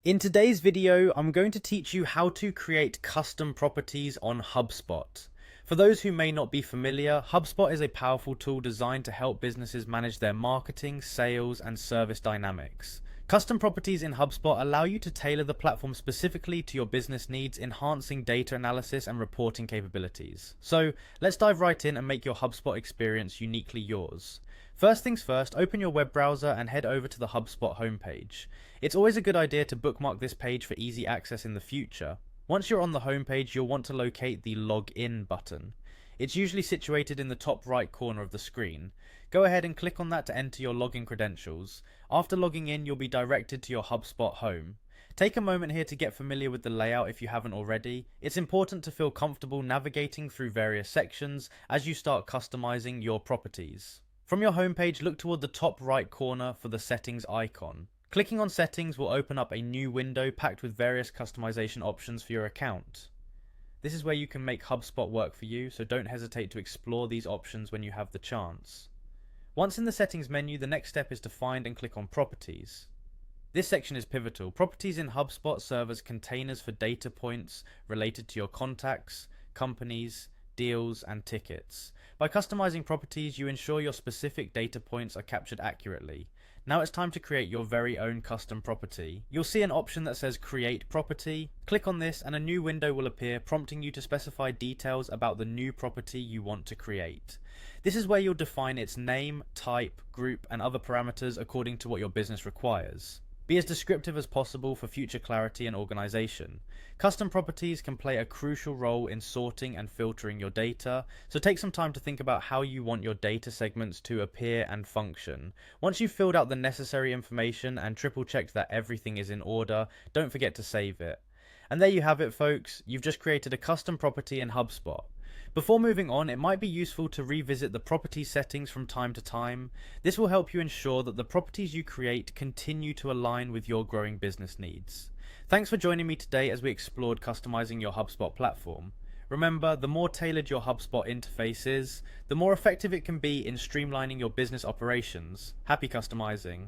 In today's video, I'm going to teach you how to create custom properties on Hubspot. For those who may not be familiar, Hubspot is a powerful tool designed to help businesses manage their marketing, sales, and service dynamics. Custom properties in HubSpot allow you to tailor the platform specifically to your business needs, enhancing data analysis and reporting capabilities. So let's dive right in and make your HubSpot experience uniquely yours. First things first, open your web browser and head over to the HubSpot homepage. It's always a good idea to bookmark this page for easy access in the future. Once you're on the homepage, you'll want to locate the Login button. It's usually situated in the top right corner of the screen. Go ahead and click on that to enter your login credentials. After logging in, you'll be directed to your HubSpot home. Take a moment here to get familiar with the layout if you haven't already. It's important to feel comfortable navigating through various sections as you start customizing your properties. From your homepage, look toward the top right corner for the settings icon. Clicking on settings will open up a new window packed with various customization options for your account. This is where you can make HubSpot work for you, so don't hesitate to explore these options when you have the chance. Once in the settings menu, the next step is to find and click on properties. This section is pivotal. Properties in HubSpot serve as containers for data points related to your contacts, companies, deals, and tickets. By customizing properties, you ensure your specific data points are captured accurately. Now it's time to create your very own custom property. You'll see an option that says Create Property. Click on this and a new window will appear, prompting you to specify details about the new property you want to create. This is where you'll define its name, type, group, and other parameters according to what your business requires. Be as descriptive as possible for future clarity and organization. Custom properties can play a crucial role in sorting and filtering your data, so take some time to think about how you want your data segments to appear and function. Once you've filled out the necessary information and triple checked that everything is in order, don't forget to save it. And there you have it, folks. You've just created a custom property in HubSpot. Before moving on, it might be useful to revisit the property settings from time to time. This will help you ensure that the properties you create continue to align with your growing business needs. Thanks for joining me today as we explored customizing your HubSpot platform. Remember, the more tailored your HubSpot interface is, the more effective it can be in streamlining your business operations. Happy customizing!